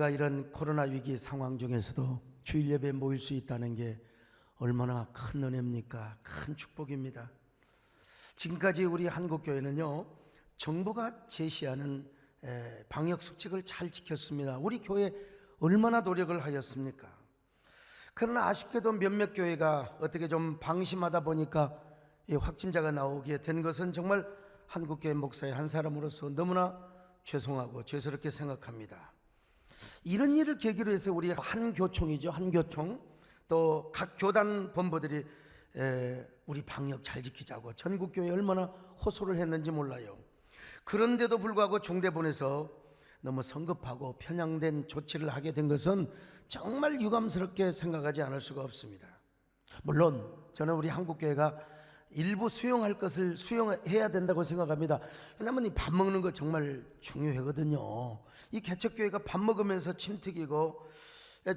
우리가 이런 코로나 위기 상황 중에서도 주일 예배에 모일 수 있다는 게 얼마나 큰 은혜입니까? 큰 축복입니다. 지금까지 우리 한국교회는요, 정부가 제시하는 방역 수칙을 잘 지켰습니다. 우리 교회 얼마나 노력을 하였습니까? 그러나 아쉽게도 몇몇 교회가 어떻게 좀 방심하다 보니까 확진자가 나오게 된 것은 정말 한국교회 목사의 한 사람으로서 너무나 죄송하고 죄스럽게 생각합니다. 이런 일을 계기로 해서 우리 한교총이죠, 한교총, 또 각 교단 본부들이 우리 방역 잘 지키자고 전국교회에 얼마나 호소를 했는지 몰라요. 그런데도 불구하고 중대본에서 너무 성급하고 편향된 조치를 하게 된 것은 정말 유감스럽게 생각하지 않을 수가 없습니다. 물론 저는 우리 한국교회가 일부 수용할 것을 수용해야 된다고 생각합니다. 왜냐하면 이 밥 먹는 거 정말 중요하거든요. 이 개척교회가 밥 먹으면서 침 튀기고,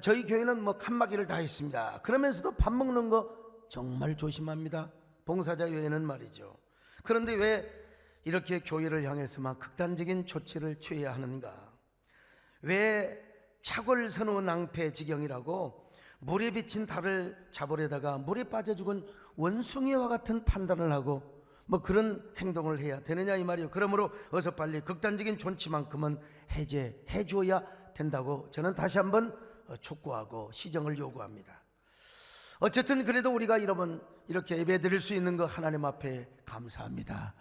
저희 교회는 뭐 칸막이를 다 했습니다. 그러면서도 밥 먹는 거 정말 조심합니다. 봉사자 교회는 말이죠. 그런데 왜 이렇게 교회를 향해서만 극단적인 조치를 취해야 하는가? 왜 차골선후 낭패 지경이라고 물에 비친 달을 잡으려다가 물에 빠져 죽은 원숭이와 같은 판단을 하고 뭐 그런 행동을 해야 되느냐 이 말이에요. 그러므로 어서 빨리 극단적인 조치만큼은 해제해 줘야 된다고 저는 다시 한번 촉구하고 시정을 요구합니다. 어쨌든 그래도 우리가 여러분 이렇게 예배 드릴 수 있는 거 하나님 앞에 감사합니다.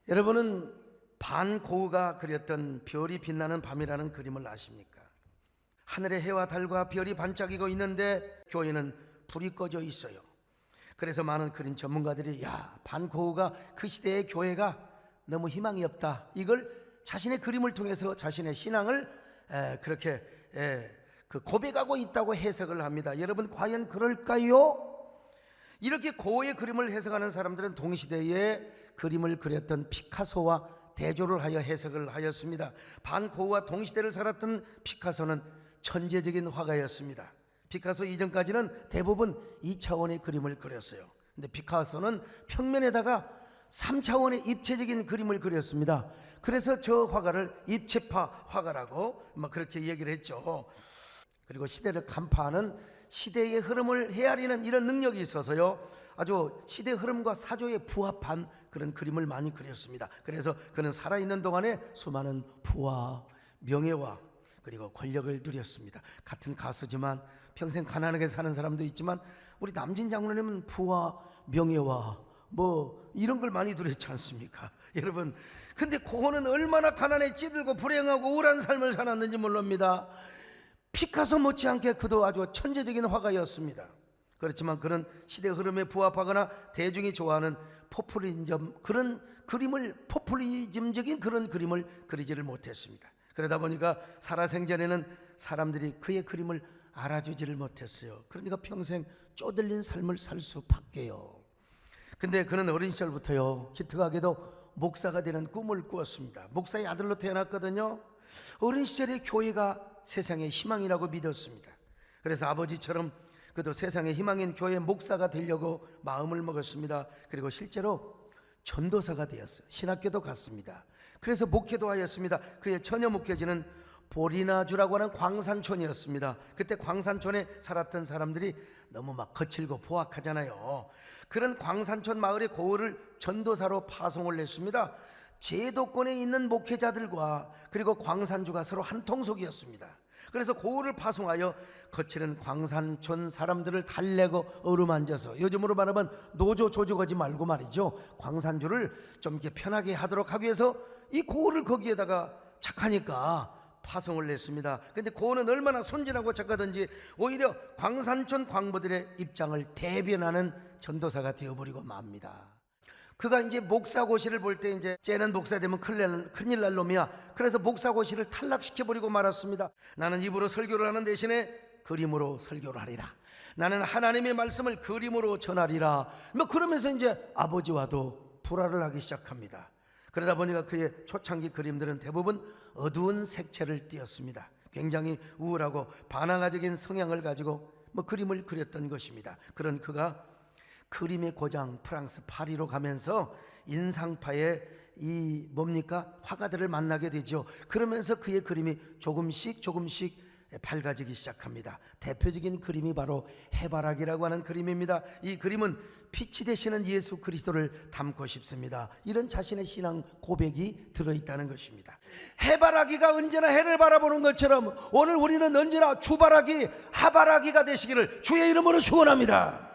여러분은 반고흐가 그렸던 별이 빛나는 밤이라는 그림을 아십니까? 하늘에 해와 달과 별이 반짝이고 있는데 교회는 불이 꺼져 있어요. 그래서 많은 그림 전문가들이 반고흐가 그 시대의 교회가 너무 희망이 없다, 이걸 자신의 그림을 통해서 자신의 신앙을 그렇게 고백하고 있다고 해석을 합니다. 여러분 과연 그럴까요? 이렇게 고흐의 그림을 해석하는 사람들은 동시대에 그림을 그렸던 피카소와 대조를 하여 해석을 하였습니다. 반고흐와 동시대를 살았던 피카소는 천재적인 화가였습니다. 피카소 이전까지는 대부분 2차원의 그림을 그렸어요. 근데 피카소는 평면에다가 3차원의 입체적인 그림을 그렸습니다. 그래서 저 화가를 입체파 화가라고 그렇게 얘기를 했죠. 그리고 시대를 간파하는, 시대의 흐름을 헤아리는 이런 능력이 있어서요, 아주 시대 흐름과 사조에 부합한 그런 그림을 많이 그렸습니다. 그래서 그는 살아있는 동안에 수많은 부와 명예와 그리고 권력을 누렸습니다. 같은 가수지만 평생 가난하게 사는 사람도 있지만 우리 남진 장로님은 부와 명예와 뭐 이런 걸 많이 누렸지 않습니까? 여러분, 근데 고흐는 얼마나 가난에 찌들고 불행하고 우울한 삶을 살았는지 모릅니다. 피카소 못지않게 그도 아주 천재적인 화가였습니다. 그렇지만 그런 시대 흐름에 부합하거나 대중이 좋아하는 포퓰리즘, 그런 그림을, 포퓰리즘적인 그런 그림을 그리지를 못했습니다. 그러다 보니까 살아생전에는 사람들이 그의 그림을 알아주지를 못했어요. 그러니까 평생 쪼들린 삶을 살 수밖에요. 근데 그는 어린 시절부터요, 기특하게도 목사가 되는 꿈을 꾸었습니다. 목사의 아들로 태어났거든요. 어린 시절에 교회가 세상의 희망이라고 믿었습니다. 그래서 아버지처럼 그도 세상의 희망인 교회 목사가 되려고 마음을 먹었습니다. 그리고 실제로 전도사가 되었어요. 신학교도 갔습니다. 그래서 목회도 하였습니다. 그의 처녀 목회지는 보리나주라고 하는 광산촌이었습니다. 그때 광산촌에 살았던 사람들이 너무 거칠고 포악하잖아요. 그런 광산촌 마을의 고을을 전도사로 파송을 했습니다. 제도권에 있는 목회자들과 그리고 광산주가 서로 한 통속이었습니다. 그래서 고을을 파송하여 거칠은 광산촌 사람들을 달래고 어루만져서, 요즘으로 말하면 노조 조직하지 말고 말이죠, 광산주를 좀 이렇게 편하게 하도록 하기 위해서 이 고을을 거기에다가 착하니까 파송을 냈습니다. 근데 고은은 얼마나 순진하고 착하든지 오히려 광산촌 광부들의 입장을 대변하는 전도사가 되어버리고 맙니다. 그가 이제 목사고시를 볼 때 이제 쟤는 목사 되면 큰일 날 놈이야. 그래서 목사고시를 탈락시켜버리고 말았습니다. 나는 입으로 설교를 하는 대신에 그림으로 설교를 하리라. 나는 하나님의 말씀을 그림으로 전하리라. 그러면서 이제 아버지와도 불화를 하기 시작합니다. 그러다 보니까 그의 초창기 그림들은 대부분 어두운 색채를 띄었습니다. 굉장히 우울하고 반항아적인 성향을 가지고 그림을 그렸던 것입니다. 그런 그가 그림의 고장 프랑스 파리로 가면서 인상파의 이 뭡니까? 화가들을 만나게 되죠. 그러면서 그의 그림이 조금씩 밝아지기 시작합니다. 대표적인 그림이 바로 해바라기라고 하는 그림입니다. 이 그림은 빛이 되시는 예수 그리스도를 담고 싶습니다. 이런 자신의 신앙 고백이 들어있다는 것입니다. 해바라기가 언제나 해를 바라보는 것처럼 오늘 우리는 언제나 주바라기, 하바라기가 되시기를 주의 이름으로 축원합니다.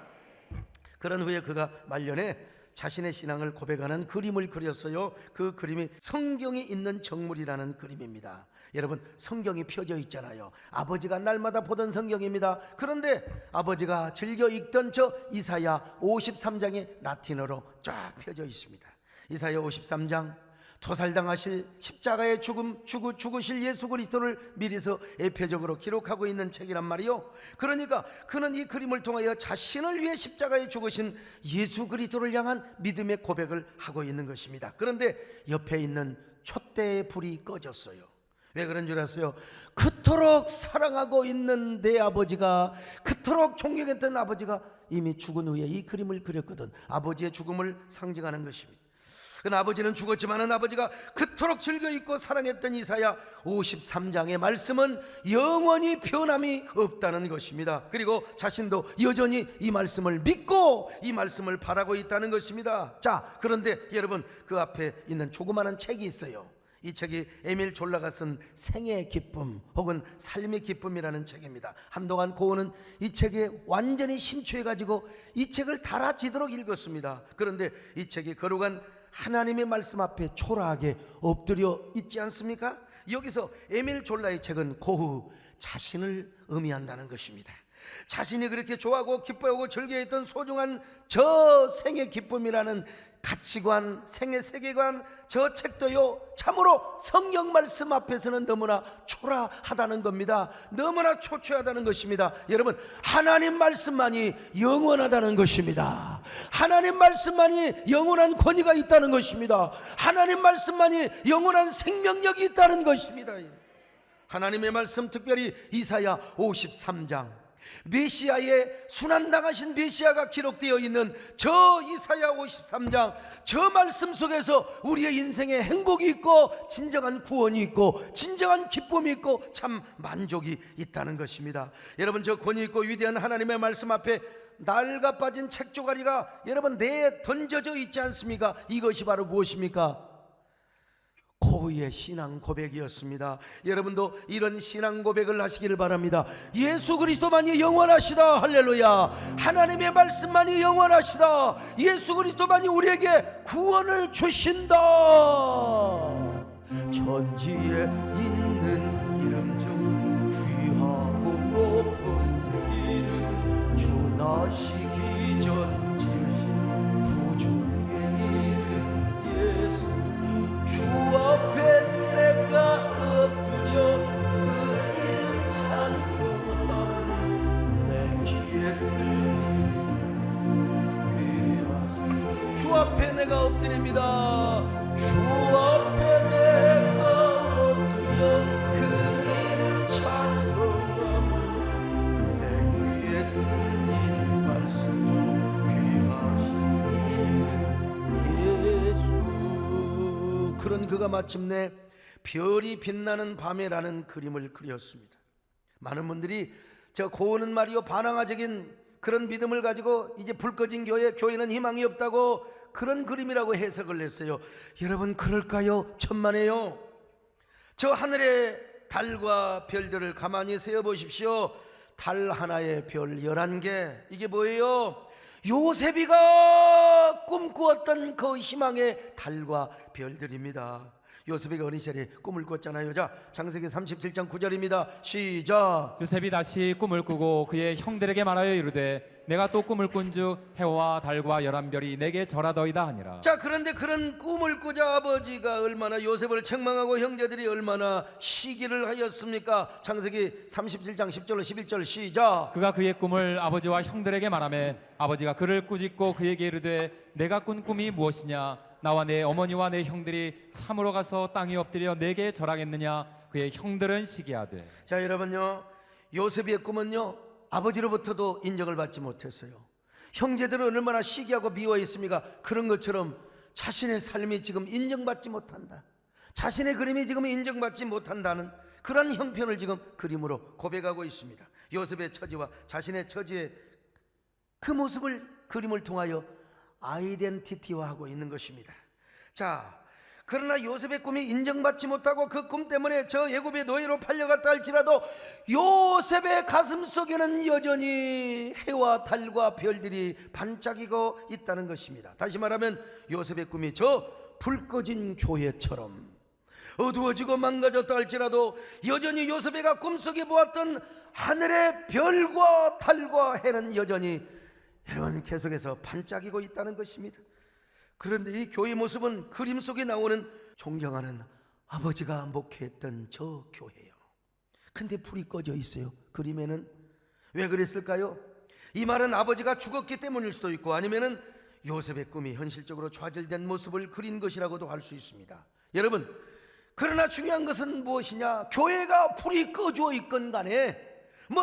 그런 후에 그가 말년에 자신의 신앙을 고백하는 그림을 그렸어요. 그 그림이 성경이 있는 정물이라는 그림입니다. 여러분, 성경이 펴져 있잖아요. 아버지가 날마다 보던 성경입니다. 그런데 아버지가 즐겨 읽던 저 이사야 53장이 라틴어로 쫙 펴져 있습니다. 이사야 53장, 토살당하실 십자가의 죽으실 예수 그리스도를 미리서 예표적으로 기록하고 있는 책이란 말이요. 그러니까 그는 이 그림을 통하여 자신을 위해 십자가에 죽으신 예수 그리스도를 향한 믿음의 고백을 하고 있는 것입니다. 그런데 옆에 있는 촛대의 불이 꺼졌어요. 왜 그런 줄 아세요? 그토록 사랑하고 있는 내 아버지가, 그토록 존경했던 아버지가 이미 죽은 후에 이 그림을 그렸거든. 아버지의 죽음을 상징하는 것입니다. 그러나 아버지는 죽었지만은 아버지가 그토록 즐겨 읽고 사랑했던 이사야 53장의 말씀은 영원히 변함이 없다는 것입니다. 그리고 자신도 여전히 이 말씀을 믿고 이 말씀을 바라고 있다는 것입니다. 자, 그런데 여러분, 그 앞에 있는 조그마한 책이 있어요. 이 책이 에밀 졸라가 쓴 생의 기쁨 혹은 삶의 기쁨이라는 책입니다. 한동안 고은은 이 책에 완전히 심취해가지고 이 책을 달아지도록 읽었습니다. 그런데 이 책이 거룩한 하나님의 말씀 앞에 초라하게 엎드려 있지 않습니까? 여기서 에밀 졸라의 책은 고흐 자신을 의미한다는 것입니다. 자신이 그렇게 좋아하고 기뻐하고 즐겨했던 소중한 저 생의 기쁨이라는 가치관, 생의 세계관, 저 책도요 참으로 성경 말씀 앞에서는 너무나 초라하다는 겁니다. 너무나 초췌하다는 것입니다. 여러분, 하나님 말씀만이 영원하다는 것입니다. 하나님 말씀만이 영원한 권위가 있다는 것입니다. 하나님 말씀만이 영원한 생명력이 있다는 것입니다. 하나님의 말씀, 특별히 이사야 53장, 메시아의 순환당하신 메시아가 기록되어 있는 저 이사야 53장, 저 말씀 속에서 우리의 인생에 행복이 있고 진정한 구원이 있고 진정한 기쁨이 있고 참 만족이 있다는 것입니다. 여러분, 저 권위 있고 위대한 하나님의 말씀 앞에 낡아 빠진 책 조가리가 여러분 내에 던져져 있지 않습니까? 이것이 바로 무엇입니까? 고흐의 신앙 고백이었습니다. 여러분도 이런 신앙 고백을 하시기를 바랍니다. 예수 그리스도만이 영원하시다. 할렐루야. 하나님의 말씀만이 영원하시다. 예수 그리스도만이 우리에게 구원을 주신다. 천지에 있는 이름 중 귀하고 높은 이름, 주 나시기 전 지으신 구주의 이름 예수. 주 앞에 내가 엎드려 그 이름 찬송함. 내 귀에 들리는 주 앞에 내가 엎드립니다. 주 앞에 내가 엎드려 그 이름 찬송함. 내 귀에 들리는 말씀 귀하신 예수. 그런 그가 마침내 별이 빛나는 밤에라는 그림을 그렸습니다. 많은 분들이 저 고은은 말이요 반항아적인 그런 믿음을 가지고 이제 불 꺼진 교회는 희망이 없다고 그런 그림이라고 해석을 했어요. 여러분, 그럴까요? 천만에요. 저 하늘의 달과 별들을 가만히 세어보십시오. 달 하나에 별 11개. 이게 뭐예요? 요셉이가 꿈꾸었던 그 희망의 달과 별들입니다. 요셉이 어린 시절에 꿈을 꿨잖아요. 자, 창세기 37장 9절입니다. 시작. 요셉이 다시 꿈을 꾸고 그의 형들에게 말하여 이르되 내가 또 꿈을 꾼즉 해와 달과 11별이 내게 절하더이다 하니라. 자, 그런데 그런 꿈을 꾸자 아버지가 얼마나 요셉을 책망하고 형제들이 얼마나 시기를 하였습니까? 창세기 37장 10절로 11절 시작. 그가 그의 꿈을 아버지와 형들에게 말하매 아버지가 그를 꾸짖고 그에게 이르되 내가 꾼 꿈이 무엇이냐? 나와 내 어머니와 내 형들이 참으로 가서 땅에 엎드려 내게 절하겠느냐? 그의 형들은 시기하되. 자, 여러분요, 요셉의 꿈은요 아버지로부터도 인정을 받지 못했어요. 형제들은 얼마나 시기하고 미워했습니까? 그런 것처럼 자신의 삶이 지금 인정받지 못한다, 자신의 그림이 지금 인정받지 못한다는 그런 형편을 지금 그림으로 고백하고 있습니다. 요셉의 처지와 자신의 처지의 그 모습을 그림을 통하여 아이덴티티화하고 있는 것입니다. 자, 그러나 요셉의 꿈이 인정받지 못하고 그 꿈 때문에 저 애굽의 노예로 팔려갔다 할지라도 요셉의 가슴 속에는 여전히 해와 달과 별들이 반짝이고 있다는 것입니다. 다시 말하면 요셉의 꿈이 저 불 꺼진 교회처럼 어두워지고 망가졌다 할지라도 여전히 요셉이가 꿈속에 보았던 하늘의 별과 달과 해는 여전히 여러분 계속해서 반짝이고 있다는 것입니다. 그런데 이 교회 모습은 그림 속에 나오는 존경하는 아버지가 목회했던 저 교회예요. 근데 불이 꺼져 있어요. 그림에는. 왜 그랬을까요? 이 말은 아버지가 죽었기 때문일 수도 있고, 아니면은 요셉의 꿈이 현실적으로 좌절된 모습을 그린 것이라고도 할 수 있습니다. 여러분, 그러나 중요한 것은 무엇이냐? 교회가 불이 꺼져 있건 간에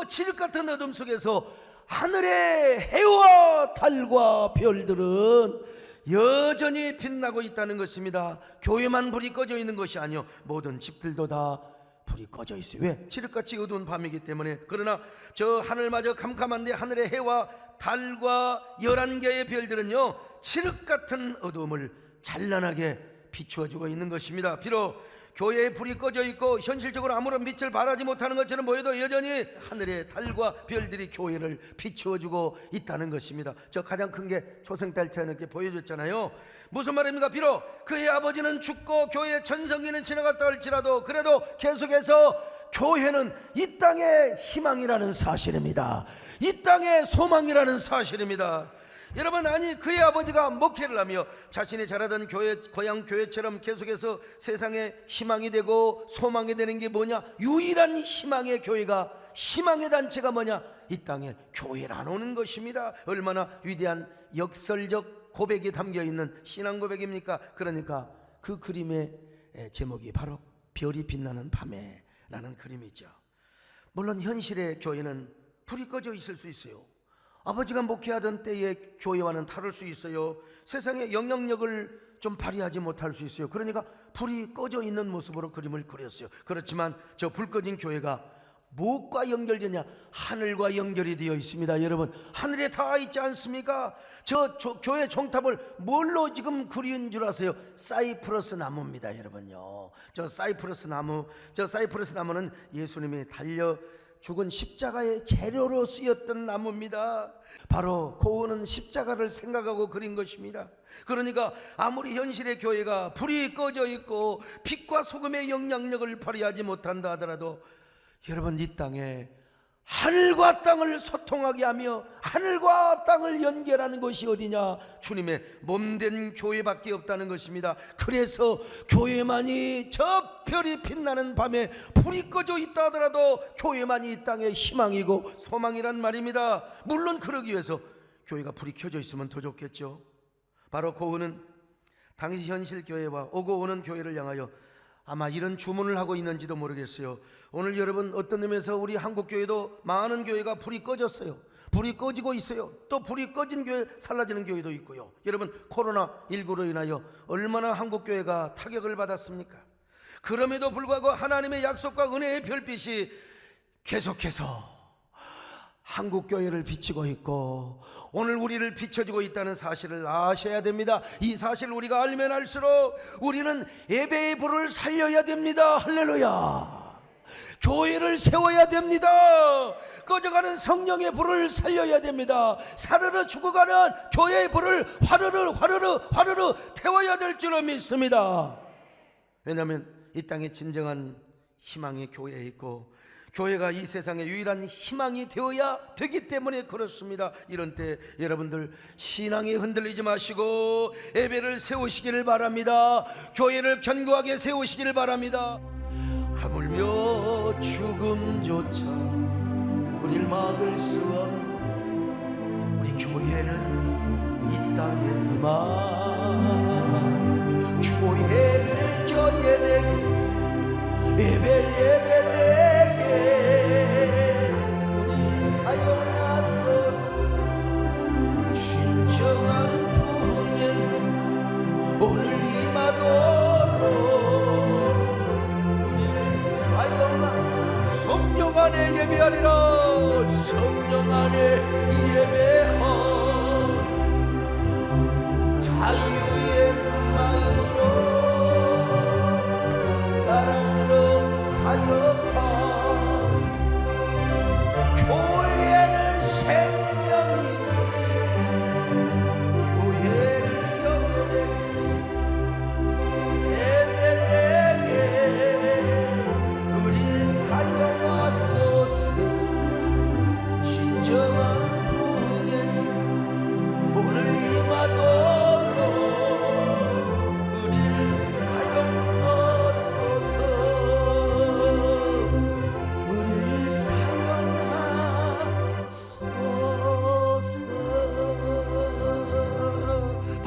칠흑 같은 어둠 속에서 하늘의 해와 달과 별들은 여전히 빛나고 있다는 것입니다. 교회만 불이 꺼져 있는 것이 아니요, 모든 집들도 다 불이 꺼져 있어요. 왜? 칠흑같이 어두운 밤이기 때문에. 그러나 저 하늘마저 캄캄한데 하늘의 해와 달과 11개의 별들은요, 칠흑 같은 어두움을 찬란하게 비추어주고 있는 것입니다. 비록 교회에 불이 꺼져 있고 현실적으로 아무런 빛을 발하지 못하는 것처럼 보여도 여전히 하늘의 달과 별들이 교회를 비추어주고 있다는 것입니다. 저 가장 큰 게 초승달처럼 이렇게 보여줬잖아요. 무슨 말입니까? 비록 그의 아버지는 죽고 교회의 전성기는 지나갔다 할지라도 그래도 계속해서 교회는 이 땅의 희망이라는 사실입니다. 이 땅의 소망이라는 사실입니다. 여러분, 아니 그의 아버지가 목회를 하며 자신이 자라던 교회, 고향 교회처럼 계속해서 세상에 희망이 되고 소망이 되는 게 뭐냐? 유일한 희망의 교회가, 희망의 단체가 뭐냐? 이 땅에 교회라는 것입니다. 얼마나 위대한 역설적 고백이 담겨있는 신앙 고백입니까? 그러니까 그 그림의 제목이 바로 별이 빛나는 밤에 라는 그림이죠. 물론 현실의 교회는 불이 꺼져 있을 수 있어요. 아버지가 목회하던 때의 교회와는 다를 수 있어요. 세상의 영향력을 좀 발휘하지 못할 수 있어요. 그러니까 불이 꺼져 있는 모습으로 그림을 그렸어요. 그렇지만 저 불 꺼진 교회가 무엇과 연결되냐? 하늘과 연결이 되어 있습니다. 여러분, 하늘에 닿아 있지 않습니까? 저 교회 종탑을 뭘로 지금 그린 줄 아세요? 사이프러스 나무입니다. 여러분요, 저 사이프러스 나무는 예수님이 달려 죽은 십자가의 재료로 쓰였던 나무입니다. 바로 고은은 십자가를 생각하고 그린 것입니다. 그러니까 아무리 현실의 교회가 불이 꺼져 있고 빛과 소금의 영향력을 발휘하지 못한다 하더라도 여러분, 이 땅에 하늘과 땅을 소통하게 하며 하늘과 땅을 연결하는 것이 어디냐? 주님의 몸된 교회밖에 없다는 것입니다. 그래서 교회만이 저 별이 빛나는 밤에 불이 꺼져 있다 하더라도 교회만이 이 땅의 희망이고 소망이란 말입니다. 물론 그러기 위해서 교회가 불이 켜져 있으면 더 좋겠죠. 바로 고은은 당시 현실 교회와 오고 오는 교회를 향하여 아마 이런 주문을 하고 있는지도 모르겠어요. 오늘 여러분, 어떤 의미에서 우리 한국교회도 많은 교회가 불이 꺼졌어요. 불이 꺼지고 있어요. 또 불이 꺼진 교회 살라지는 교회도 있고요. 여러분, 코로나19로 인하여 얼마나 한국교회가 타격을 받았습니까? 그럼에도 불구하고 하나님의 약속과 은혜의 별빛이 계속해서 한국교회를 비추고 있고 오늘 우리를 비춰주고 있다는 사실을 아셔야 됩니다. 이 사실을 우리가 알면 알수록 우리는 예배의 불을 살려야 됩니다. 할렐루야. 교회를 세워야 됩니다. 꺼져가는 성령의 불을 살려야 됩니다. 사르르 죽어가는 교회의 불을 화르르 태워야 될 줄로 믿습니다. 왜냐하면 이 땅에 진정한 희망의 교회에 있고 교회가 이 세상의 유일한 희망이 되어야 되기 때문에 그렇습니다. 이런 때 여러분들 신앙이 흔들리지 마시고 예배를 세우시기를 바랍니다. 교회를 견고하게 세우시기를 바랍니다. 하물며 죽음조차 우리를 막을 수 없는 우리 교회는 이 땅의 희망. 교회를 껴야 되게 예배되게 우리 사용하소서. 진정한 후회는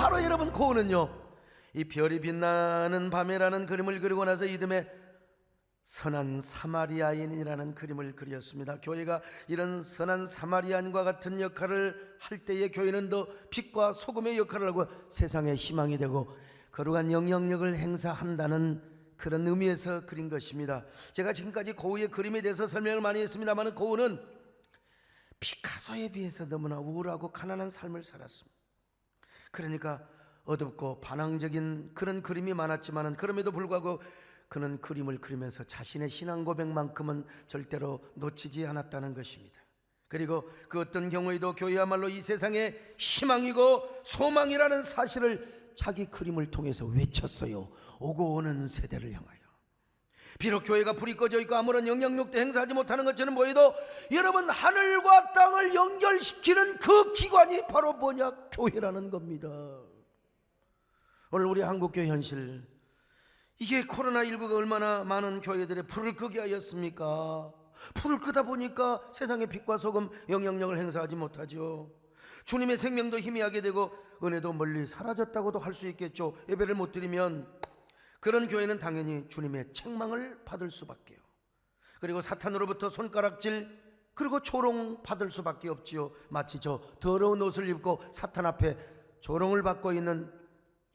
바로 여러분 고은은요, 이 별이 빛나는 밤에라는 그림을 그리고 나서 이듬해 선한 사마리아인이라는 그림을 그렸습니다. 교회가 이런 선한 사마리아인과 같은 역할을 할 때에 교회는 더 빛과 소금의 역할을 하고 세상의 희망이 되고 거룩한 영향력을 행사한다는 그런 의미에서 그린 것입니다. 제가 지금까지 고우의 그림에 대해서 설명을 많이 했습니다만, 고우는 피카소에 비해서 너무나 우울하고 가난한 삶을 살았습니다. 그러니까 어둡고 반항적인 그런 그림이 많았지만 그럼에도 불구하고 그는 그림을 그리면서 자신의 신앙 고백만큼은 절대로 놓치지 않았다는 것입니다. 그리고 그 어떤 경우에도 교회야말로 이 세상의 희망이고 소망이라는 사실을 자기 그림을 통해서 외쳤어요. 오고 오는 세대를 향하여. 비록 교회가 불이 꺼져 있고 아무런 영향력도 행사하지 못하는 것처럼 보여도 여러분, 하늘과 땅을 연결시키는 그 기관이 바로 뭐냐? 교회라는 겁니다. 오늘 우리 한국교회 현실, 이게 코로나19가 얼마나 많은 교회들의 불을 끄게 하였습니까? 불을 끄다 보니까 세상의 빛과 소금 영향력을 행사하지 못하죠. 주님의 생명도 희미하게 되고 은혜도 멀리 사라졌다고도 할 수 있겠죠. 예배를 못 드리면 그런 교회는 당연히 주님의 책망을 받을 수밖에요. 그리고 사탄으로부터 손가락질 그리고 조롱 받을 수밖에 없지요. 마치 저 더러운 옷을 입고 사탄 앞에 조롱을 받고 있는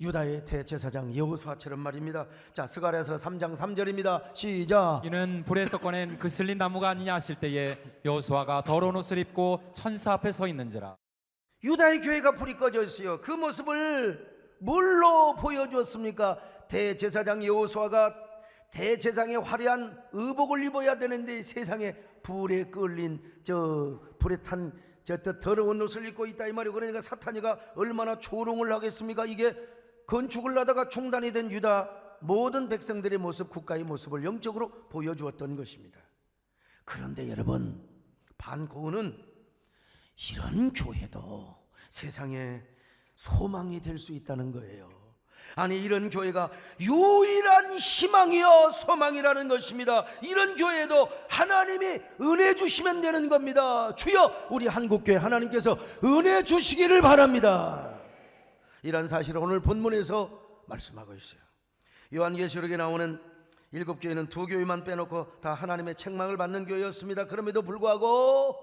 유다의 대제사장 여호수아처럼 말입니다. 자, 스가랴서 3장 3절입니다. 시작. 이는 불에서 꺼낸 그슬린 나무가 아니냐 하실 때에 여호수아가 더러운 옷을 입고 천사 앞에 서 있는지라. 유다의 교회가 불이 꺼져 있어요. 그 모습을 뭘로 보여주었습니까? 대제사장 여호수아가 대제사장의 화려한 의복을 입어야 되는데 세상에 불에 끌린 저 불에 탄 저 더러운 옷을 입고 있다 이 말이에요. 그러니까 사탄이가 얼마나 조롱을 하겠습니까? 이게 건축을 하다가 중단이 된 유다 모든 백성들의 모습, 국가의 모습을 영적으로 보여주었던 것입니다. 그런데 여러분, 반고은은 이런 교회도 세상에 소망이 될 수 있다는 거예요. 아니, 이런 교회가 유일한 희망이요 소망이라는 것입니다. 이런 교회도 하나님이 은혜 주시면 되는 겁니다. 주여, 우리 한국교회 하나님께서 은혜 주시기를 바랍니다. 이런 사실을 오늘 본문에서 말씀하고 있어요. 요한계시록에 나오는 7교회는 2교회만 빼놓고 다 하나님의 책망을 받는 교회였습니다. 그럼에도 불구하고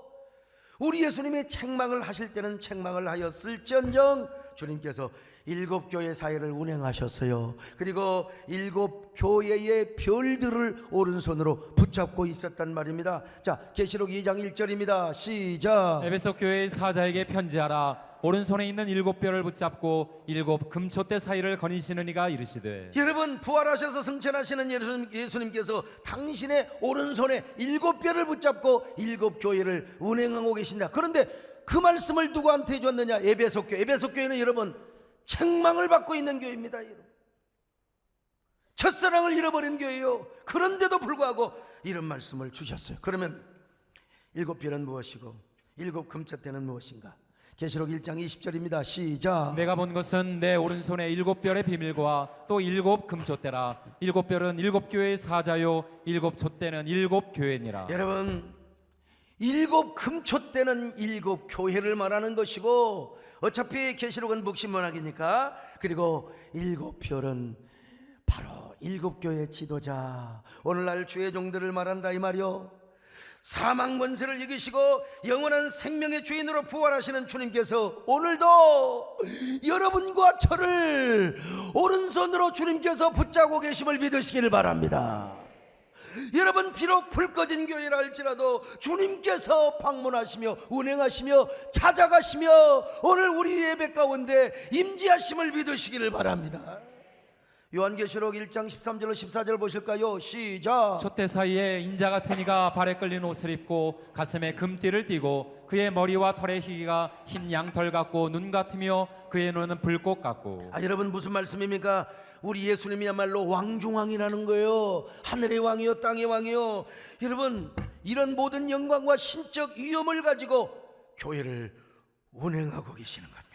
우리 예수님이 책망을 하실 때는 책망을 하였을지언정 주님께서 7교회 사회를 운행하셨어요. 그리고 7교회의 별들을 오른손으로 붙잡고 있었단 말입니다. 자, 계시록 2장 1절입니다. 시작. 에베소 교회의 사자에게 편지하라. 오른손에 있는 7별을 붙잡고 7 금초대 사이를 거니시는 이가 이르시되. 여러분, 부활하셔서 승천하시는 예수님께서 당신의 오른손에 7별을 붙잡고 7교회를 운행하고 계신다. 그런데 그 말씀을 누구한테 줬느냐? 에베소 교회. 에베소 교회는 여러분 책망을 받고 있는 교회입니다. 여러분, 첫사랑을 잃어버린 교회요. 그런데도 불구하고 이런 말씀을 주셨어요. 그러면 7별은 무엇이고 7 금초대는 무엇인가? 계시록 1장 20절입니다. 시작. 내가 본 것은 내 오른손에 7별의 비밀과 또 7 금초대라. 7별은 7교회의 사자요 7 촛대는 7교회니라. 여러분, 7 금초대는 7교회를 말하는 것이고, 어차피 계시록은 묵신문학이니까, 그리고 7별은 바로 7교회 지도자, 오늘날 주의 종들을 말한다 이 말이요. 사망 권세를 이기시고 영원한 생명의 주인으로 부활하시는 주님께서 오늘도 여러분과 저를 오른손으로 주님께서 붙잡고 계심을 믿으시기를 바랍니다. 여러분, 비록 불 꺼진 교회라 할지라도 주님께서 방문하시며 운행하시며 찾아가시며 오늘 우리 예배 가운데 임재하심을 믿으시기를 바랍니다. 요한계시록 1장 13절로 14절 보실까요? 시작. 촛대 사이에 인자 같은 이가 발에 끌린 옷을 입고 가슴에 금띠를 띠고 그의 머리와 털의 희기가 흰 양털 같고 눈 같으며 그의 눈은 불꽃 같고. 여러분, 무슨 말씀입니까? 우리 예수님이야말로 왕중왕이라는 거예요. 하늘의 왕이요 땅의 왕이요. 여러분, 이런 모든 영광과 신적 위엄을 가지고 교회를 운행하고 계시는 겁니다.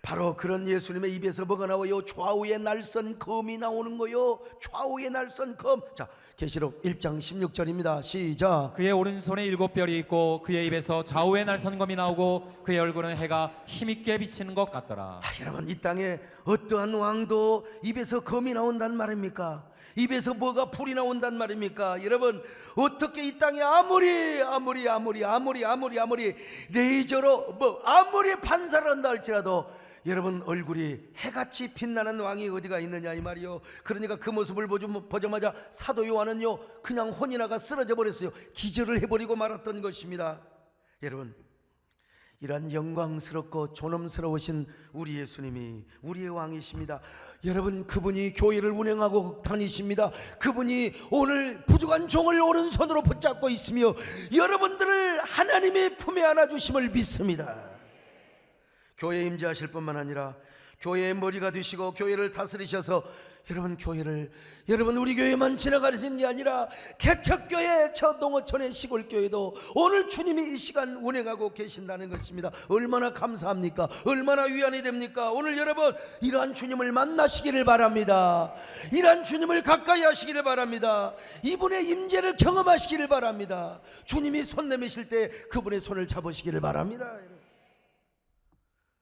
바로 그런 예수님의 입에서 뭐가 나와요? 좌우의 날선 검이 나오는 거요. 좌우의 날선 검. 자, 계시록 1장 16절입니다. 시작. 그의 오른손에 7별이 있고 그의 입에서 좌우의 날선검이 나오고 그의 얼굴은 해가 힘있게 비치는 것 같더라. 여러분, 이 땅에 어떠한 왕도 입에서 검이 나온단 말입니까? 입에서 뭐가 불이 나온단 말입니까? 여러분, 어떻게 이 땅에 아무리 레이저로 아무리 반사를 한다 할지라도 여러분, 얼굴이 해같이 빛나는 왕이 어디가 있느냐 이 말이요. 그러니까 그 모습을 보자마자 사도 요한은요 그냥 혼이 나가 쓰러져 버렸어요. 기절을 해버리고 말았던 것입니다. 여러분, 이러한 영광스럽고 존엄스러우신 우리 예수님이 우리의 왕이십니다. 여러분, 그분이 교회를 운행하고 다니십니다. 그분이 오늘 부족한 종을 오른손으로 붙잡고 있으며 여러분들을 하나님의 품에 안아주심을 믿습니다. 교회에 임재하실 뿐만 아니라 교회의 머리가 되시고 교회를 다스리셔서 여러분 우리 교회만 지나가시는 게 아니라 개척교회, 저 농어촌의 시골교회도 오늘 주님이 이 시간 운행하고 계신다는 것입니다. 얼마나 감사합니까? 얼마나 위안이 됩니까? 오늘 여러분 이러한 주님을 만나시기를 바랍니다. 이러한 주님을 가까이 하시기를 바랍니다. 이분의 임재를 경험하시기를 바랍니다. 주님이 손 내미실 때 그분의 손을 잡으시기를 바랍니다.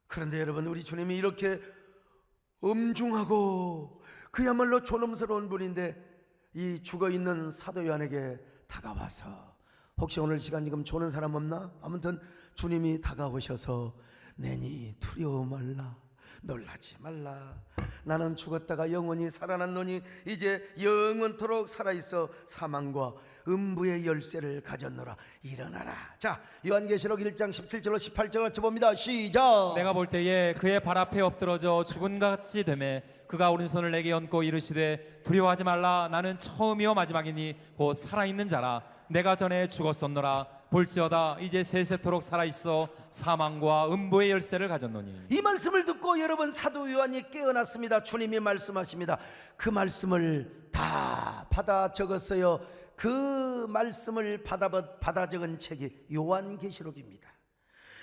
그런데 여러분, 우리 주님이 이렇게 엄중하고 그야말로 존엄스러운 분인데 이 죽어있는 사도 요한에게 다가와서, 혹시 오늘 시간 지금 조는 사람 없나? 아무튼 주님이 다가오셔서 내니 두려워 말라, 놀라지 말라, 나는 죽었다가 영원히 살아났노니 이제 영원토록 살아있어 사망과 음부의 열쇠를 가졌노라. 일어나라. 자, 요한계시록 1장 17절로 18절 같이 봅니다. 시작. 내가 볼 때에 그의 발 앞에 엎드러져 죽은 같이 되매 그가 오른손을 내게 얹고 이르시되 두려워하지 말라, 나는 처음이요 마지막이니 곧 살아있는 자라. 내가 전에 죽었었노라. 볼지어다 이제 세세토록 살아있어 사망과 음부의 열쇠를 가졌노니. 이 말씀을 듣고 여러분, 사도 요한이 깨어났습니다. 주님이 말씀하십니다. 그 말씀을 다 받아 적었어요. 그 말씀을 받아 적은 책이 요한계시록입니다.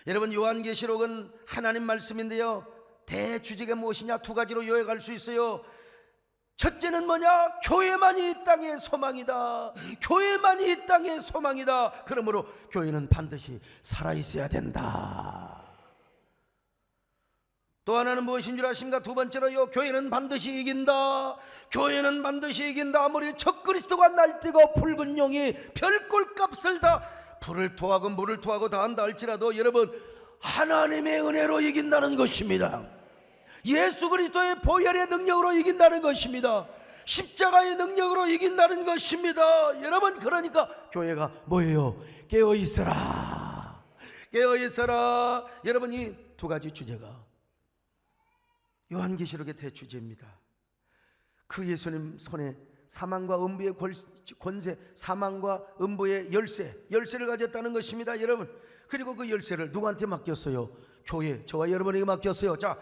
여러분, 요한계시록은 하나님 말씀인데요, 대주제가 무엇이냐? 두 가지로 요약할 수 있어요. 첫째는 뭐냐? 교회만이 이 땅의 소망이다. 교회만이 이 땅의 소망이다. 그러므로 교회는 반드시 살아있어야 된다. 또 하나는 무엇인 줄 아십니까? 두 번째로요, 교회는 반드시 이긴다. 교회는 반드시 이긴다. 아무리 적그리스도가 날뛰고 붉은 용이 별꼴값을 다 불을 토하고 물을 토하고 다 한다 할지라도 여러분, 하나님의 은혜로 이긴다는 것입니다. 예수 그리스도의 보혈의 능력으로 이긴다는 것입니다. 십자가의 능력으로 이긴다는 것입니다. 여러분, 그러니까 교회가 뭐예요? 깨어있어라, 깨어있어라. 여러분, 이 두 가지 주제가 요한계시록의 대주제입니다. 그 예수님 손에 사망과 음부의 권세, 사망과 음부의 열쇠를 가졌다는 것입니다. 여러분, 그리고 그 열쇠를 누구한테 맡겼어요? 교회, 저와 여러분에게 맡겼어요. 자,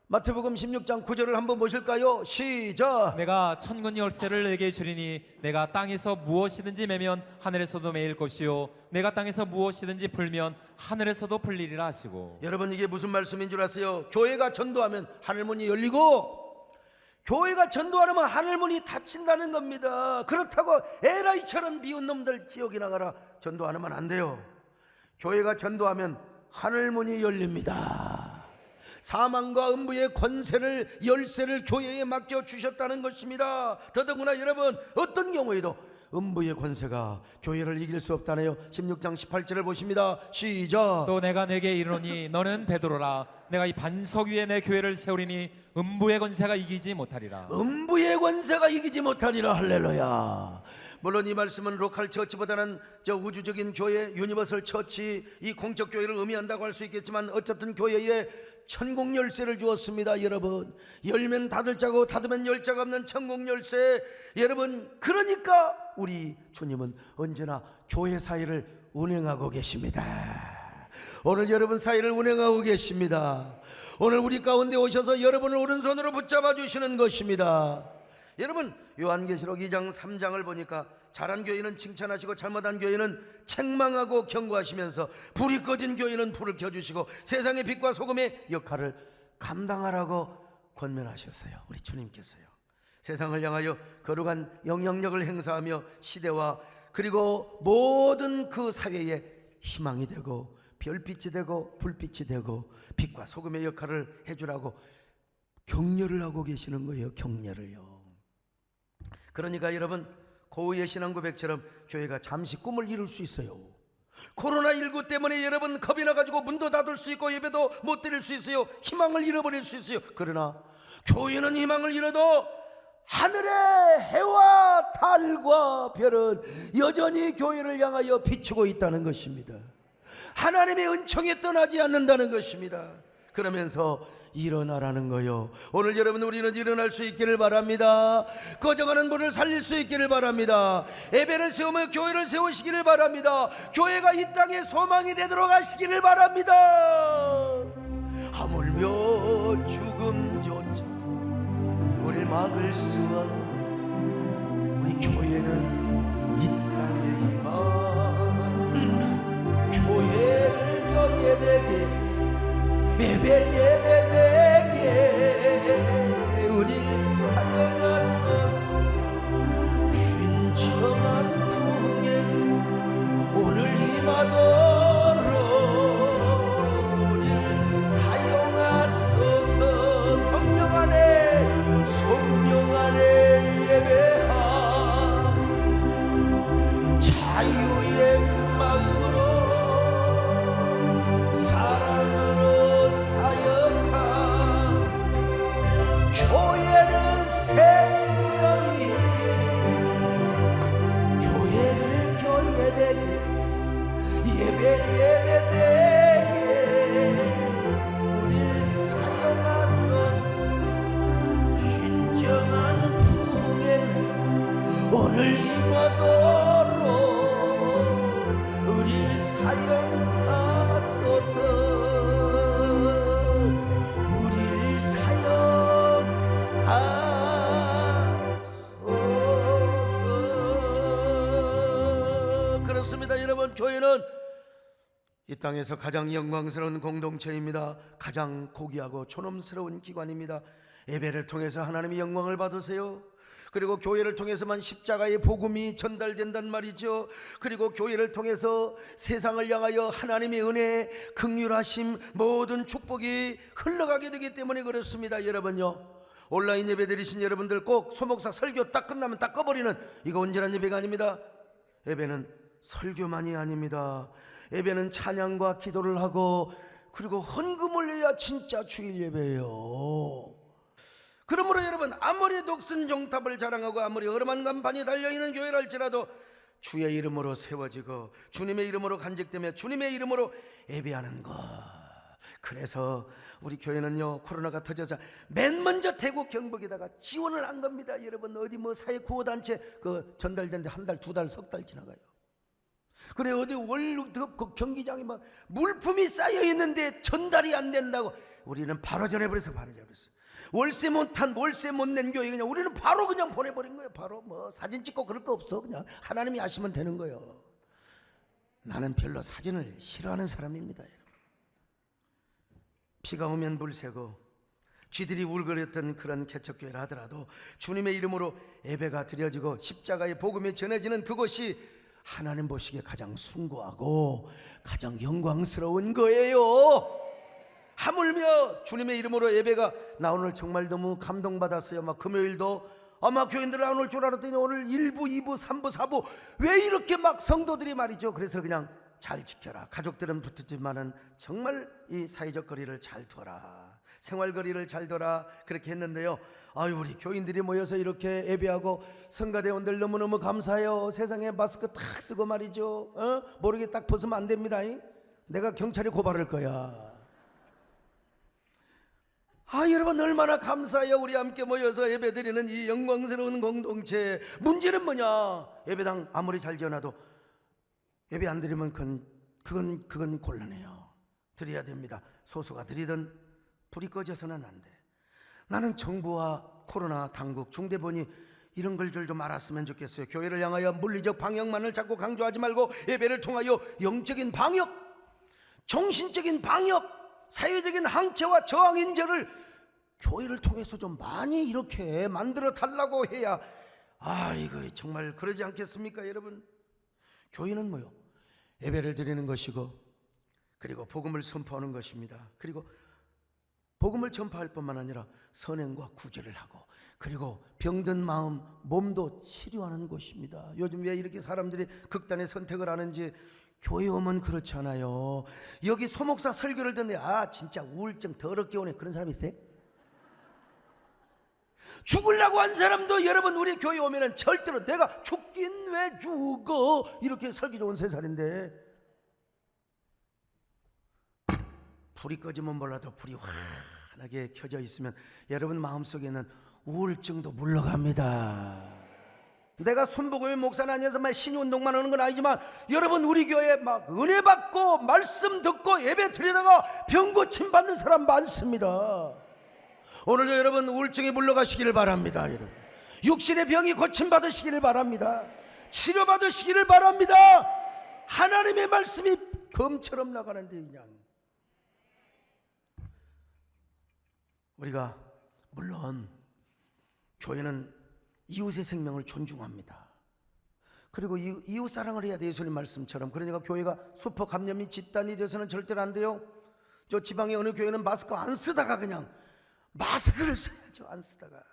마태복음 16장 9절을 한번 보실까요? 시작. 내가 천군 열쇠를 내게 주리니 내가 땅에서 무엇이든지 매면 하늘에서도 매일 것이요 내가 땅에서 무엇이든지 풀면 하늘에서도 풀리리라 하시고. 여러분, 이게 무슨 말씀인 줄 아세요? 교회가 전도하면 하늘문이 열리고, 교회가 전도하려면 하늘문이 닫힌다는 겁니다. 그렇다고 에라이처럼 미운 놈들 지옥에 나가라 전도 안 하면 안 돼요. 교회가 전도하면 하늘문이 열립니다. 사망과 음부의 권세를, 열쇠를 교회에 맡겨주셨다는 것입니다. 더더구나 여러분, 어떤 경우에도 음부의 권세가 교회를 이길 수 없다네요. 16장 18절을 보십니다. 시작. 또 내가 내게 이르노니 너는 베드로라. 내가 이 반석 위에 내 교회를 세우리니 음부의 권세가 이기지 못하리라. 음부의 권세가 이기지 못하리라. 할렐루야. 물론 이 말씀은 로컬 처치보다는 저 우주적인 교회, 유니버설 처치, 이 공적 교회를 의미한다고 할 수 있겠지만 어쨌든 교회에 천국 열쇠를 주었습니다. 여러분, 열면 닫을 자고 닫으면 열 자가 없는 천국 열쇠. 여러분, 그러니까 우리 주님은 언제나 교회 사회를 운행하고 계십니다. 오늘 여러분 사회를 운행하고 계십니다. 오늘 우리 가운데 오셔서 여러분을 오른손으로 붙잡아 주시는 것입니다. 여러분, 요한계시록 2장 3장을 보니까 잘한 교회는 칭찬하시고 잘못한 교회는 책망하고 경고하시면서 불이 꺼진 교회는 불을 켜주시고 세상의 빛과 소금의 역할을 감당하라고 권면하셨어요. 우리 주님께서요. 세상을 향하여 거룩한 영향력을 행사하며 시대와 그리고 모든 그 사회에 희망이 되고 별빛이 되고 불빛이 되고 빛과 소금의 역할을 해주라고 격려를 하고 계시는 거예요. 격려를요. 그러니까 여러분, 고흐의 신앙 고백처럼 교회가 잠시 꿈을 이룰 수 있어요. 코로나19 때문에 여러분 겁이 나가지고 문도 닫을 수 있고 예배도 못 드릴 수 있어요. 희망을 잃어버릴 수 있어요. 그러나 교회는 희망을 잃어도 하늘의 해와 달과 별은 여전히 교회를 향하여 비추고 있다는 것입니다. 하나님의 은총에 떠나지 않는다는 것입니다. 그러면서 일어나라는 거요. 오늘 여러분, 우리는 일어날 수 있기를 바랍니다. 꺼져가는 불을 살릴 수 있기를 바랍니다. 예배를 세우며 교회를 세우시기를 바랍니다. 교회가 이 땅에 소망이 되도록 하시기를 바랍니다. 하물며 죽음조차 우리를 막을 수 없는 우리 교회는 이 땅에 임한 교회를 교회되게 예배되게 우리를 사랑하소서. 진정한 풍에 오늘 임하도록 우리를 사용하소서. 성령 안에 예배하 자유의 마음으로 사랑으로 사역하 교회는 생명이 교회를 교회되게 예배되게 우리를 사용하소서. 진정한 풍에는 오늘 임하도록 우리를 사용하소서. 우리를 사용하소서. 그렇습니다. 여러분, 교회는 이 땅에서 가장 영광스러운 공동체입니다. 가장 고귀하고 존엄스러운 기관입니다. 예배를 통해서 하나님의 영광을 받으세요. 그리고 교회를 통해서만 십자가의 복음이 전달된단 말이죠. 그리고 교회를 통해서 세상을 향하여 하나님의 은혜, 긍휼하심, 모든 축복이 흘러가게 되기 때문에 그렇습니다. 여러분요, 온라인 예배 드리신 여러분들 꼭 소목사 설교 딱 끝나면 딱 꺼버리는 이거 온전한 예배가 아닙니다. 예배는 설교만이 아닙니다. 예배는 찬양과 기도를 하고 그리고 헌금을 내야 진짜 주일 예배예요. 그러므로 여러분, 아무리 녹슨 종탑을 자랑하고 아무리 어마어마한 간판이 달려있는 교회라 할지라도 주의 이름으로 세워지고 주님의 이름으로 간직되며 주님의 이름으로 예배하는 것. 그래서 우리 교회는요, 코로나가 터져서 맨 먼저 대구 경북에다가 지원을 한 겁니다. 여러분, 어디 뭐 사회 구호단체 그 전달되는데 한 달, 두 달, 석 달 지나가요. 그래, 어디 그 경기장에 막 물품이 쌓여 있는데 전달이 안 된다고 우리는 바로 전해버렸어. 월세 못 낸 교회 그냥 우리는 바로 그냥 보내버린 거예요. 바로 뭐 사진 찍고 그럴 거 없어. 그냥 하나님이 아시면 되는 거예요. 나는 별로 사진을 싫어하는 사람입니다. 여러분. 비가 오면 물 새고 쥐들이 울거렸던 그런 개척교회라 하더라도 주님의 이름으로 예배가 드려지고 십자가의 복음이 전해지는 그것이 하나님 보시기에 가장 숭고하고 가장 영광스러운 거예요. 하물며 주님의 이름으로 예배가, 나 오늘 정말 너무 감동받았어요. 막 금요일도 아마 교인들 안 올 줄 알았더니 오늘 1부, 2부, 3부, 4부 왜 이렇게 막 성도들이 말이죠. 그래서 그냥 잘 지켜라. 가족들은 붙었지만은 정말 이 사회적 거리를 잘 둬라. 생활 거리를 잘 둬라. 그렇게 했는데요. 아유, 우리 교인들이 모여서 이렇게 예배하고 성가대원들 너무너무 감사해요. 세상에 마스크 탁 쓰고 말이죠. 모르게 딱 벗으면 안 됩니다. 내가 경찰에 고발할 거야. 여러분, 얼마나 감사해요. 우리 함께 모여서 예배드리는 이 영광스러운 공동체. 문제는 뭐냐? 예배당 아무리 잘 지어놔도 예배 안 드리면 그건 곤란해요. 드려야 됩니다. 소수가 드리든 불이 꺼져서는 안 돼. 나는 정부와 코로나 당국, 중대본이 이런 걸 좀 알았으면 좋겠어요. 교회를 향하여 물리적 방역만을 자꾸 강조하지 말고 예배를 통하여 영적인 방역, 정신적인 방역, 사회적인 항체와 저항 인재를 교회를 통해서 좀 많이 이렇게 만들어 달라고 해야, 이거 정말 그러지 않겠습니까 여러분? 교회는 뭐요? 예배를 드리는 것이고, 그리고 복음을 선포하는 것입니다. 그리고 복음을 전파할 뿐만 아니라 선행과 구제를 하고, 그리고 병든 마음, 몸도 치료하는 곳입니다. 요즘 왜 이렇게 사람들이 극단의 선택을 하는지, 교회 오면 그렇지 않아요. 여기 소목사 설교를 듣는데 진짜 우울증 더럽게 오네, 그런 사람이 있어요? 죽으려고 한 사람도 여러분 우리 교회 오면은 절대로 내가 죽긴 왜 죽어, 이렇게 살기 좋은 세상인데, 불이 꺼지면 몰라도 불이 환하게 켜져 있으면 여러분 마음속에는 우울증도 물러갑니다. 내가 순복음의 목사는 아니어서 신운동만 하는 건 아니지만, 여러분 우리 교회에 막 은혜 받고 말씀 듣고 예배 드리다가 병 고침 받는 사람 많습니다. 오늘도 여러분 우울증이 물러가시기를 바랍니다. 여러분 육신의 병이 고침 받으시기를 바랍니다. 치료 받으시기를 바랍니다. 하나님의 말씀이 검처럼 나가는데, 그냥 우리가 물론 교회는 이웃의 생명을 존중합니다. 그리고 이웃 사랑을 해야 돼, 예수님 말씀처럼. 그러니까 교회가 슈퍼 감염이 집단이 돼서는 절대로 안 돼요. 저 지방의 어느 교회는 마스크 안 쓰다가 그냥 마스크를 써야죠. 안 쓰다가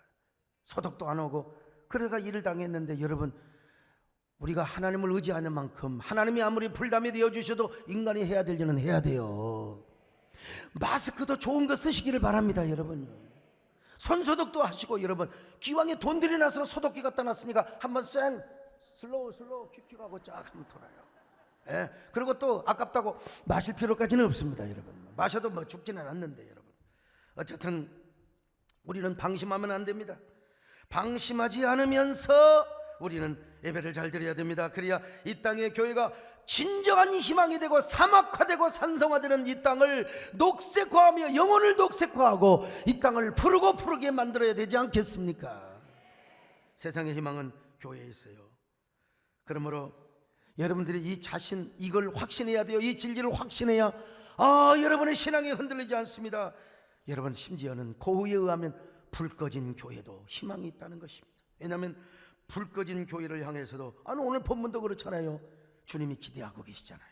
소독도 안 하고, 그래가 일을 당했는데, 여러분 우리가 하나님을 의지하는 만큼 하나님이 아무리 불담이 되어주셔도 인간이 해야 될 일은 해야 돼요. 마스크도 좋은 거 쓰시기를 바랍니다. 여러분 손소독도 하시고, 여러분 기왕에 돈 들여놔서 소독기 갖다 놨으니까 한번 슬로우 킥킥 하고 쫙 한번 돌아요. 그리고 또 아깝다고 마실 필요까지는 없습니다. 여러분 마셔도 뭐 죽지는 않는데, 여러분 어쨌든 우리는 방심하면 안 됩니다. 방심하지 않으면서 우리는 예배를 잘 드려야 됩니다. 그래야 이 땅의 교회가 진정한 희망이 되고 사막화되고 산성화되는 이 땅을 녹색화하며 영혼을 녹색화하고 이 땅을 푸르게 만들어야 되지 않겠습니까? 세상의 희망은 교회에 있어요. 그러므로 여러분들이 이걸 확신해야 돼요. 이 진리를 확신해야 여러분의 신앙이 흔들리지 않습니다. 여러분 심지어는 고흐에 의하면 불 꺼진 교회도 희망이 있다는 것입니다. 왜냐하면 불 꺼진 교회를 향해서도 오늘 본문도 그렇잖아요. 주님이 기대하고 계시잖아요.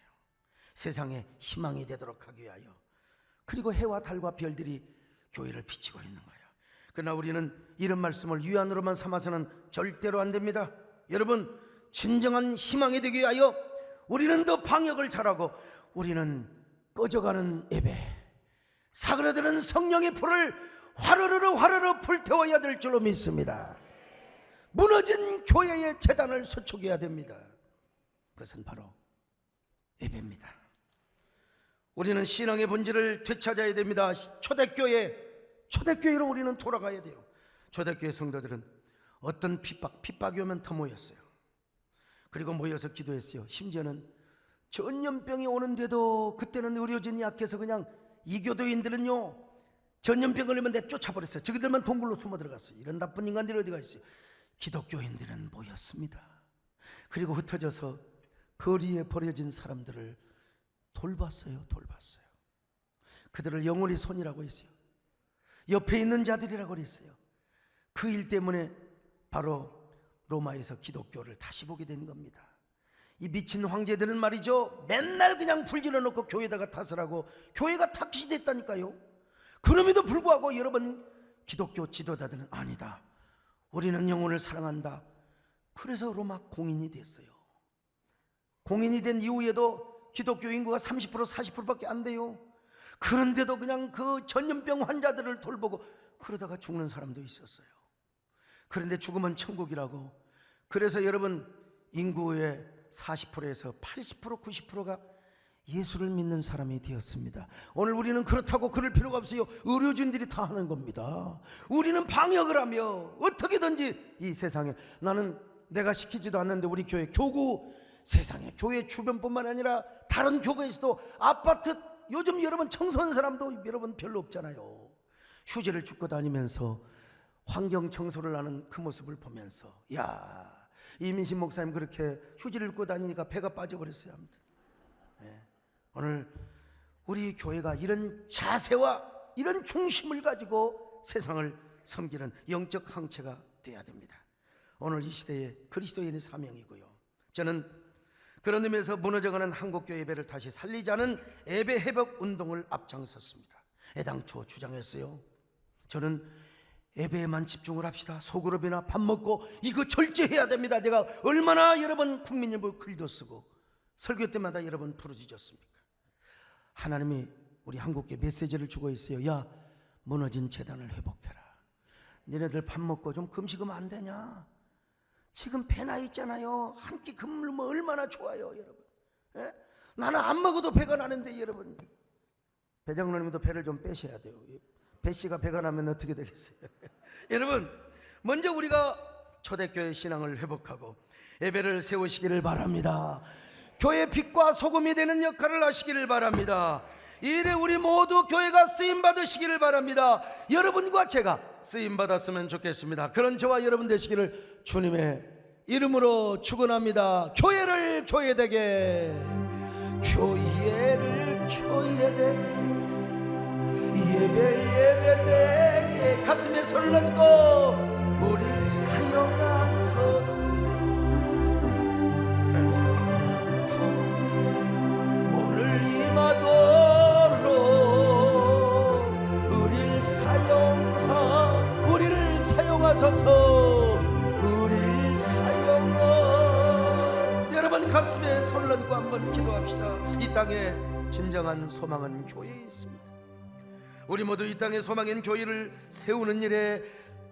세상에 희망이 되도록 하기 위하여. 그리고 해와 달과 별들이 교회를 비치고 있는 거예요. 그러나 우리는 이런 말씀을 유한으로만 삼아서는 절대로 안 됩니다. 여러분 진정한 희망이 되기 위하여 우리는 더 방역을 잘하고, 우리는 꺼져가는 예배, 사그라드는 성령의 불을 화르르 불태워야 될 줄로 믿습니다. 무너진 교회의 재단을 수축해야 됩니다. 그것은 바로 예배입니다. 우리는 신앙의 본질을 되찾아야 됩니다. 초대교회로 우리는 돌아가야 돼요. 초대교회 성도들은 어떤 핍박이 오면 더 모였어요. 그리고 모여서 기도했어요. 심지어는 전염병이 오는데도 그때는 의료진이 약해서 그냥 이교도인들은요 전염병 걸리면 내쫓아버렸어요. 저기들만 동굴로 숨어 들어갔어요. 이런 나쁜 인간들이 어디가 있어요. 기독교인들은 모였습니다. 그리고 흩어져서 거리에 버려진 사람들을 돌봤어요. 그들을 영혼의 손이라고 했어요. 옆에 있는 자들이라고 했어요. 그 일 때문에 바로 로마에서 기독교를 다시 보게 된 겁니다. 이 미친 황제들은 말이죠, 맨날 그냥 불질러 놓고 교회에다가 탓을 하고 교회가 탓이 됐다니까요. 그럼에도 불구하고 여러분 기독교 지도자들은 아니다, 우리는 영혼을 사랑한다. 그래서 로마 공인이 됐어요. 공인이 된 이후에도 기독교 인구가 30% 40%밖에 안 돼요. 그런데도 그냥 그 전염병 환자들을 돌보고 그러다가 죽는 사람도 있었어요. 그런데 죽으면 천국이라고. 그래서 여러분 인구의 40%에서 80% 90%가 예수를 믿는 사람이 되었습니다. 오늘 우리는 그렇다고 그럴 필요가 없어요. 의료진들이 다 하는 겁니다. 우리는 방역을 하며 어떻게든지 이 세상에, 나는 내가 시키지도 않는데 우리 교회 교구, 세상에 교회 주변뿐만 아니라 다른 교회에서도 아파트, 요즘 여러분 청소하는 사람도 여러분 별로 없잖아요. 휴지를 줍고 다니면서 환경 청소를 하는 그 모습을 보면서, 야, 이민신 목사님 그렇게 휴지를 줍고 다니니까 배가 빠져버렸어요. 아무튼 오늘 우리 교회가 이런 자세와 이런 중심을 가지고 세상을 섬기는 영적 항체가 되어야 됩니다. 오늘 이 시대의 그리스도인의 사명이고요. 저는 그런 의미에서 무너져가는 한국교회 예배를 다시 살리자는 예배 회복 운동을 앞장섰습니다. 애당초 주장했어요. 저는 예배에만 집중을 합시다. 소그룹이나 밥 먹고 이거 절제해야 됩니다. 내가 얼마나 여러 번 국민일보 글도 쓰고 설교 때마다 여러 번 부르짖었습니까? 하나님이 우리 한국교회 메시지를 주고 있어요. 야, 무너진 재단을 회복해라. 니네들 밥 먹고 좀 금식하면 안 되냐? 지금 배나 있잖아요. 한 끼 금물면 얼마나 좋아요, 여러분. 예? 나는 안 먹어도 배가 나는데 여러분, 배장로님도 배를 좀 빼셔야 돼요. 배씨가 배가 나면 어떻게 되겠어요? 여러분, 먼저 우리가 초대교회 신앙을 회복하고 예배를 세우시기를 바랍니다. 교회 빛과 소금이 되는 역할을 하시기를 바랍니다. 이 일에 우리 모두 교회가 쓰임받으시기를 바랍니다. 여러분과 제가 쓰임받았으면 좋겠습니다. 그런 저와 여러분 되시기를 주님의 이름으로 축원합니다. 교회를 교회되게, 교회를 교회되게, 예배되게, 가슴에 손을 얹고 우리를 사용하소서. 오늘 임하도록 우리를 사용하소서. 우리를 사용하. 여러분 가슴에 손을 얹고 한번 기도합시다. 이 땅에 진정한 소망은 교회에 있습니다. 우리 모두 이 땅의 소망인 교회를 세우는 일에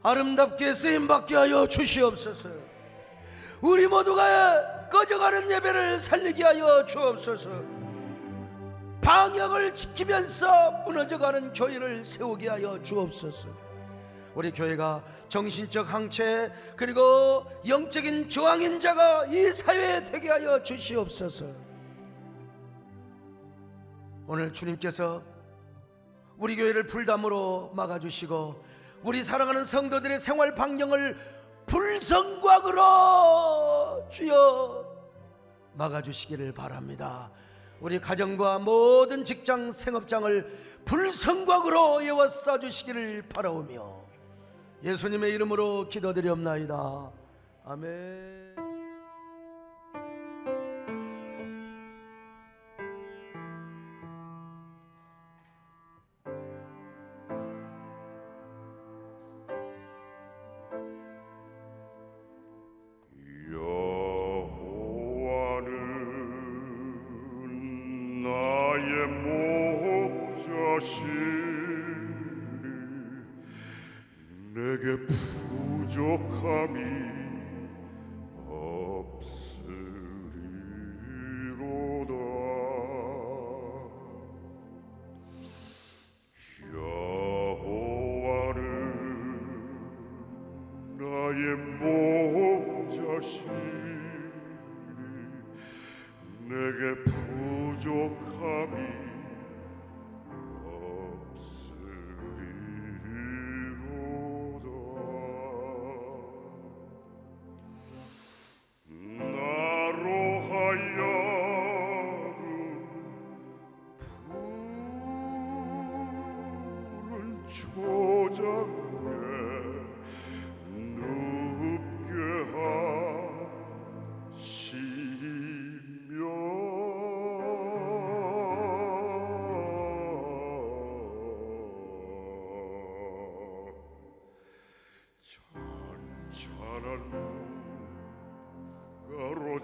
아름답게 쓰임받게 하여 주시옵소서. 우리 모두가 꺼져가는 예배를 살리게 하여 주옵소서. 방역을 지키면서 무너져가는 교회를 세우게 하여 주옵소서. 우리 교회가 정신적 항체 그리고 영적인 저항인 자가 이 사회에 되게 하여 주시옵소서. 오늘 주님께서 우리 교회를 불담으로 막아주시고 우리 사랑하는 성도들의 생활 반경을 불성곽으로 주여 막아주시기를 바랍니다. 우리 가정과 모든 직장 생업장을 불성곽으로 에워싸 주시기를 바라오며 예수님의 이름으로 기도드리옵나이다. 아멘. 내게 부족함이 없으리로다. 여호와는 나의 목자시니 내게 부족함이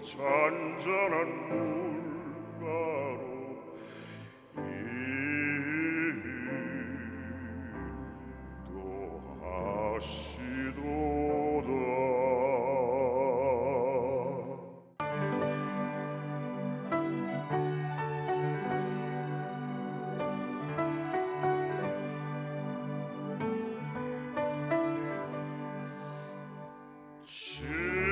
잔잔한 물가로 인도하시도다. 진실로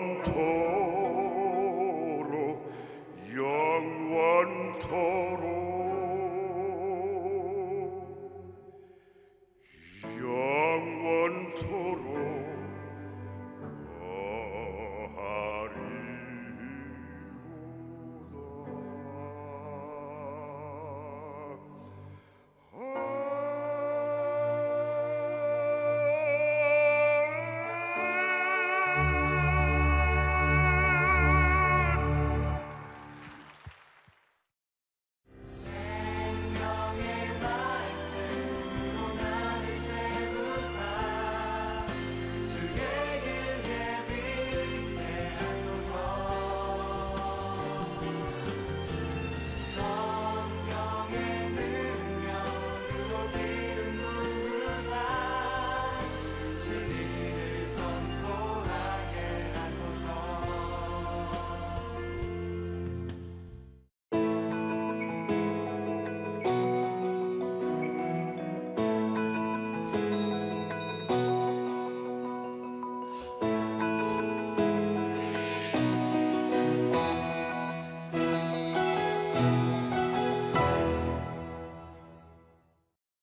영토